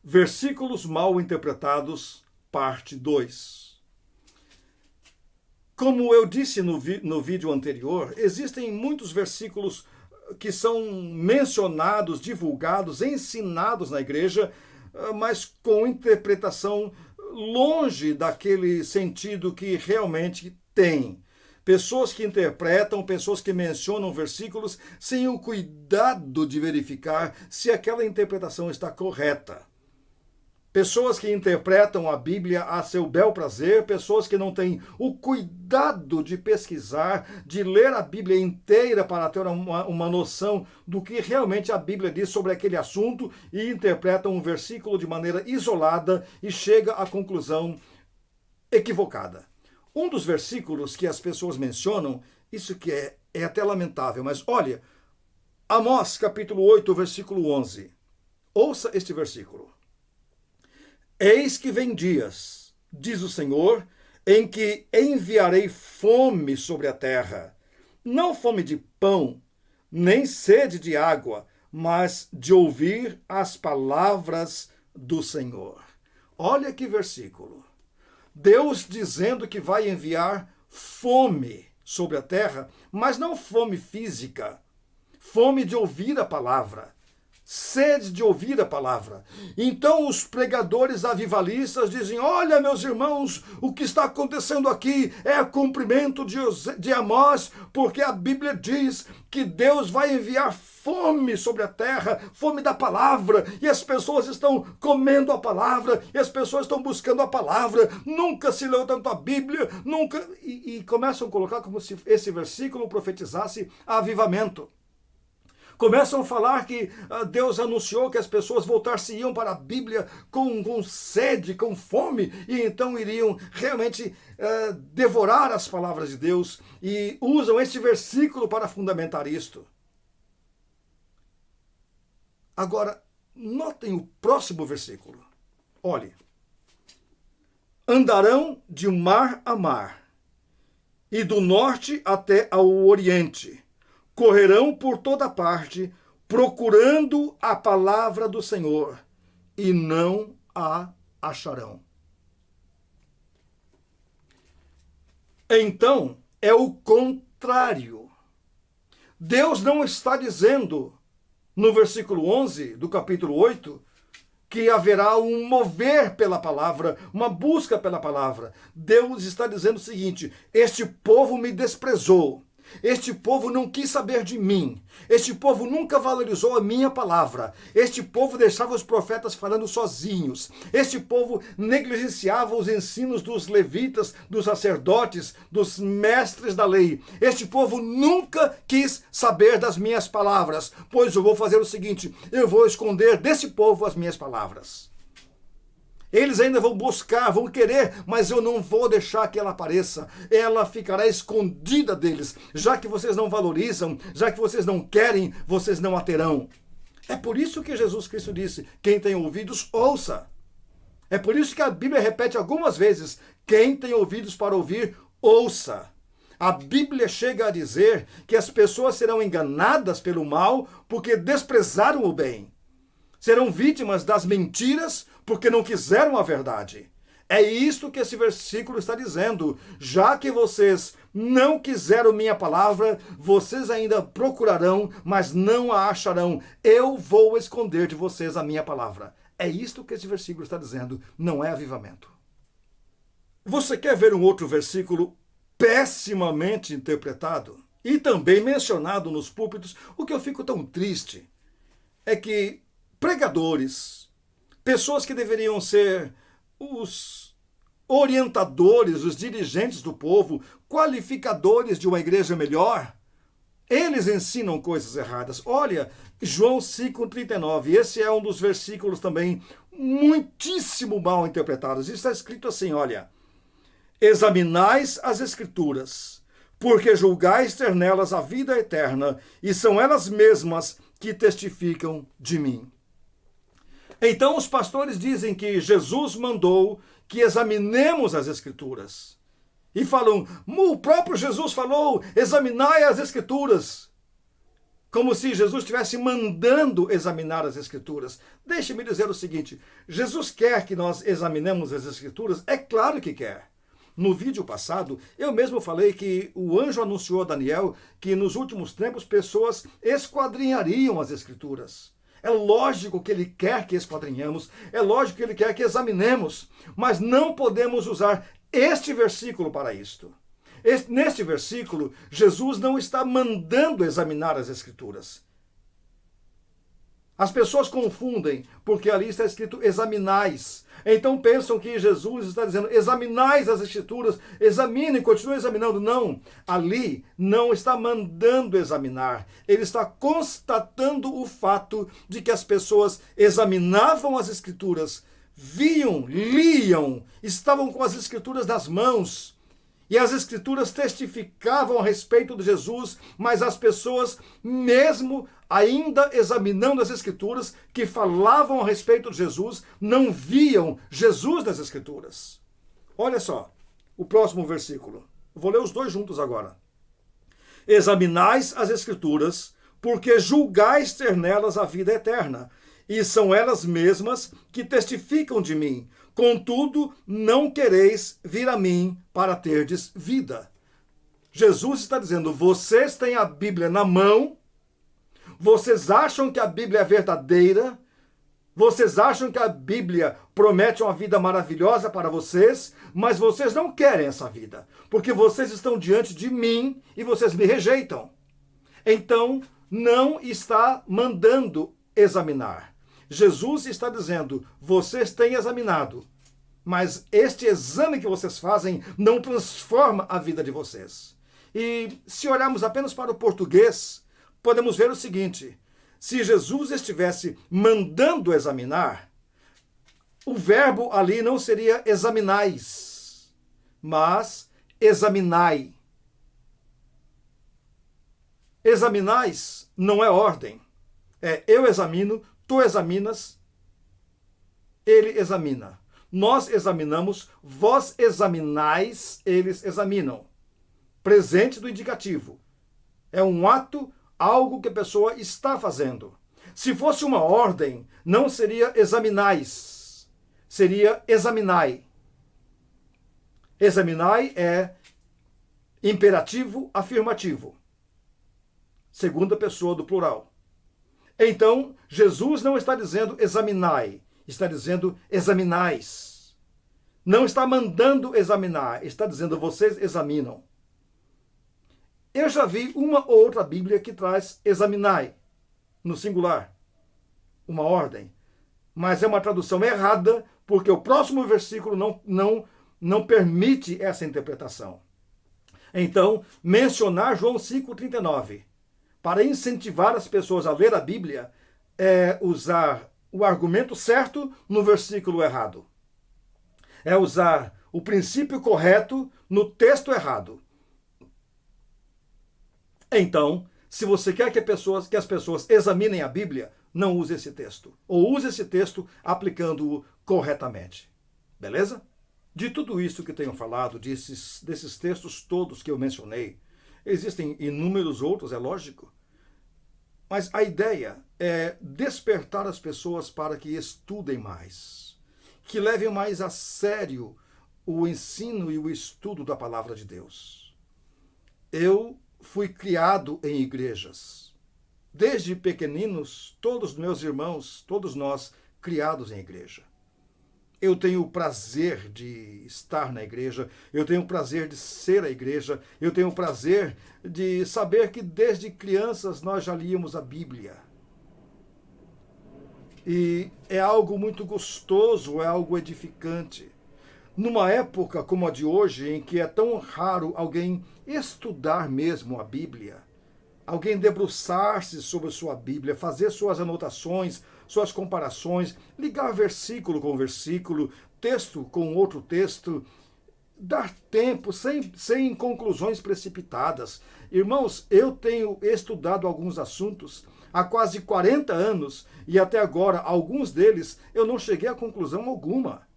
Versículos mal interpretados, parte 2. Como eu disse no vídeo anterior, existem muitos versículos que são mencionados, divulgados, ensinados na igreja, mas com interpretação longe daquele sentido que realmente tem. Pessoas que interpretam, pessoas que mencionam versículos sem o cuidado de verificar se aquela interpretação está correta. Pessoas que interpretam a Bíblia a seu bel prazer, pessoas que não têm o cuidado de pesquisar, de ler a Bíblia inteira para ter uma noção do que realmente a Bíblia diz sobre aquele assunto e interpretam um versículo de maneira isolada e chega à conclusão equivocada. Um dos versículos que as pessoas mencionam, isso que é até lamentável, mas olha, Amós capítulo 8, versículo 11. Ouça este versículo. Eis que vem dias, diz o Senhor, em que enviarei fome sobre a terra, não fome de pão, nem sede de água, mas de ouvir as palavras do Senhor. Olha que versículo. Deus dizendo que vai enviar fome sobre a terra, mas não fome física, fome de ouvir a palavra. Sede de ouvir a palavra. Então os pregadores avivalistas dizem, olha meus irmãos, o que está acontecendo aqui é cumprimento de Amós, porque a Bíblia diz que Deus vai enviar fome sobre a terra, fome da palavra, e as pessoas estão comendo a palavra, e as pessoas estão buscando a palavra, nunca se leu tanto a Bíblia, nunca, e começam a colocar como se esse versículo profetizasse avivamento. Começam a falar que Deus anunciou que as pessoas voltar-se-iam para a Bíblia com sede, com fome, e então iriam realmente devorar as palavras de Deus, e usam este versículo para fundamentar isto. Agora, notem o próximo versículo. Olhe. Andarão de mar a mar, e do norte até ao oriente. Correrão por toda parte, procurando a palavra do Senhor, e não a acharão. Então, é o contrário. Deus não está dizendo, no versículo 11 do capítulo 8, que haverá um mover pela palavra, uma busca pela palavra. Deus está dizendo o seguinte, este povo me desprezou. Este povo não quis saber de mim. Este povo nunca valorizou a minha palavra. Este povo deixava os profetas falando sozinhos. Este povo negligenciava os ensinos dos levitas, dos sacerdotes, dos mestres da lei. Este povo nunca quis saber das minhas palavras. Pois eu vou fazer o seguinte, eu vou esconder desse povo as minhas palavras. Eles ainda vão buscar, vão querer, mas eu não vou deixar que ela apareça. Ela ficará escondida deles. Já que vocês não valorizam, já que vocês não querem, vocês não a terão. É por isso que Jesus Cristo disse, quem tem ouvidos, ouça. É por isso que a Bíblia repete algumas vezes, quem tem ouvidos para ouvir, ouça. A Bíblia chega a dizer que as pessoas serão enganadas pelo mal porque desprezaram o bem. Serão vítimas das mentiras porque não quiseram a verdade. É isto que esse versículo está dizendo. Já que vocês não quiseram minha palavra, vocês ainda procurarão, mas não a acharão. Eu vou esconder de vocês a minha palavra. É isto que esse versículo está dizendo. Não é avivamento. Você quer ver um outro versículo pessimamente interpretado e também mencionado nos púlpitos? O que eu fico tão triste é que pregadores, pessoas que deveriam ser os orientadores, os dirigentes do povo, qualificadores de uma igreja melhor, eles ensinam coisas erradas. Olha, João 5,39, esse é um dos versículos também muitíssimo mal interpretados. Está escrito assim, olha, examinais as escrituras, porque julgais ter nelas a vida eterna, e são elas mesmas que testificam de mim. Então os pastores dizem que Jesus mandou que examinemos as Escrituras. E falam, o próprio Jesus falou, examinai as Escrituras. como se Jesus estivesse mandando examinar as Escrituras. Deixe-me dizer o seguinte: Jesus quer que nós examinemos as Escrituras? É claro que quer. No vídeo passado, eu mesmo falei que o anjo anunciou a Daniel que nos últimos tempos pessoas esquadrinhariam as Escrituras. É lógico que ele quer que esquadrinhamos, é lógico que ele quer que examinemos, mas não podemos usar este versículo para isto. Neste versículo, Jesus não está mandando examinar as Escrituras. As pessoas confundem, porque ali está escrito examinais. Então pensam que Jesus está dizendo examinais as Escrituras, examinem, continuem examinando. Não, ali não está mandando examinar. Ele está constatando o fato de que as pessoas examinavam as Escrituras, viam, liam, estavam com as Escrituras nas mãos. E as Escrituras testificavam a respeito de Jesus, mas as pessoas, mesmo ainda examinando as Escrituras, que falavam a respeito de Jesus, não viam Jesus nas Escrituras. Olha só, o próximo versículo. Vou ler os dois juntos agora. Examinais as Escrituras, porque julgais ter nelas a vida eterna, e são elas mesmas que testificam de mim. Contudo, não quereis vir a mim para terdes vida. Jesus está dizendo, vocês têm a Bíblia na mão, vocês acham que a Bíblia é verdadeira, vocês acham que a Bíblia promete uma vida maravilhosa para vocês, mas vocês não querem essa vida, porque vocês estão diante de mim e vocês me rejeitam. Então, não está mandando examinar. Jesus está dizendo, vocês têm examinado, mas este exame que vocês fazem não transforma a vida de vocês. E se olharmos apenas para o português, podemos ver o seguinte: se Jesus estivesse mandando examinar, o verbo ali não seria examinais, mas examinai. Examinais não é ordem. É eu examino, tu examinas, ele examina. Nós examinamos, vós examinais, eles examinam. Presente do indicativo. É um ato, algo que a pessoa está fazendo. Se fosse uma ordem, não seria examinais, seria examinai. Examinai é imperativo afirmativo. Segunda pessoa do plural. Então, Jesus não está dizendo examinai, está dizendo examinais. Não está mandando examinar, está dizendo vocês examinam. Eu já vi uma ou outra Bíblia que traz examinai, no singular, uma ordem. Mas é uma tradução errada, porque o próximo versículo não permite essa interpretação. Então, mencionar João 5,39 para incentivar as pessoas a ler a Bíblia é usar o argumento certo no versículo errado. É usar o princípio correto no texto errado. Então, se você quer que as pessoas examinem a Bíblia, não use esse texto. Ou use esse texto aplicando-o corretamente. Beleza? De tudo isso que tenho falado, desses textos todos que eu mencionei, existem inúmeros outros, é lógico. Mas a ideia é despertar as pessoas para que estudem mais, que levem mais a sério o ensino e o estudo da palavra de Deus. Eu fui criado em igrejas. Desde pequeninos, todos meus irmãos, todos nós, criados em igreja. Eu tenho o prazer de estar na igreja, eu tenho o prazer de ser a igreja, eu tenho o prazer de saber que desde crianças nós já líamos a Bíblia. E é algo muito gostoso, é algo edificante. Numa época como a de hoje, em que é tão raro alguém estudar mesmo a Bíblia, alguém debruçar-se sobre sua Bíblia, fazer suas anotações, suas comparações, ligar versículo com versículo, texto com outro texto, dar tempo, sem conclusões precipitadas. Irmãos, eu tenho estudado alguns assuntos há quase 40 anos e até agora, alguns deles, eu não cheguei a conclusão alguma.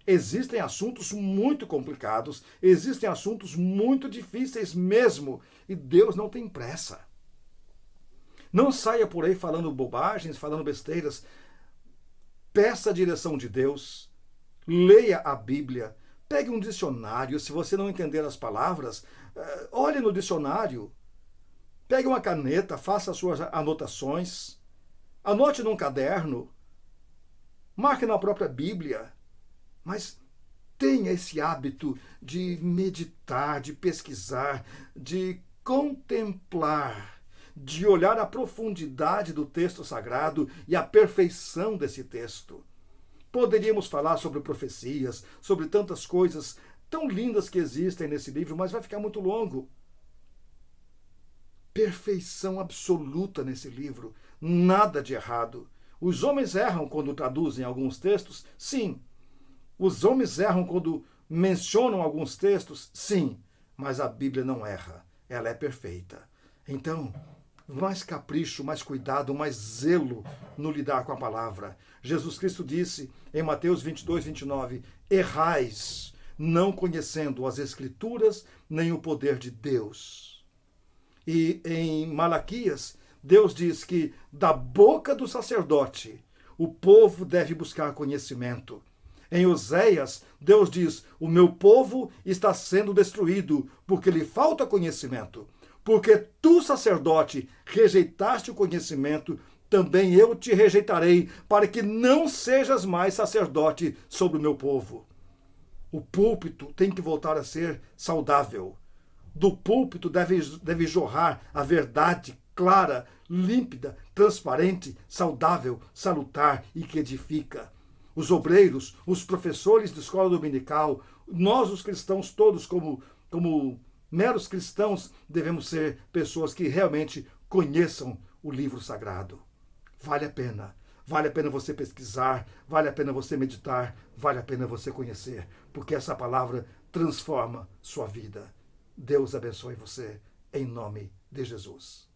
Existem assuntos muito complicados, existem assuntos muito difíceis mesmo, e Deus não tem pressa. Não saia por aí falando bobagens, falando besteiras. Peça a direção de Deus. Leia a Bíblia. Pegue um dicionário. Se você não entender as palavras, olhe no dicionário. Pegue uma caneta, faça as suas anotações. Anote num caderno. Marque na própria Bíblia. Mas tenha esse hábito de meditar, de pesquisar, de contemplar, de olhar a profundidade do texto sagrado e a perfeição desse texto. Poderíamos falar sobre profecias, sobre tantas coisas tão lindas que existem nesse livro, mas vai ficar muito longo. Perfeição absoluta nesse livro, nada de errado. Os homens erram quando traduzem alguns textos? Sim. Os homens erram quando mencionam alguns textos? Sim. Mas a Bíblia não erra. Ela é perfeita. Então, mais capricho, mais cuidado, mais zelo no lidar com a palavra. Jesus Cristo disse em Mateus 22, 29, errais, não conhecendo as Escrituras nem o poder de Deus. E em Malaquias, Deus diz que da boca do sacerdote o povo deve buscar conhecimento. Em Oséias, Deus diz, o meu povo está sendo destruído porque lhe falta conhecimento. Porque tu, sacerdote, rejeitaste o conhecimento, também eu te rejeitarei, para que não sejas mais sacerdote sobre o meu povo. O púlpito tem que voltar a ser saudável. Do púlpito deve jorrar a verdade clara, límpida, transparente, saudável, salutar e que edifica. Os obreiros, os professores de escola dominical, nós os cristãos todos como meros cristãos, devemos ser pessoas que realmente conheçam o livro sagrado. Vale a pena. Vale a pena você pesquisar, vale a pena você meditar, vale a pena você conhecer, porque essa palavra transforma sua vida. Deus abençoe você, em nome de Jesus.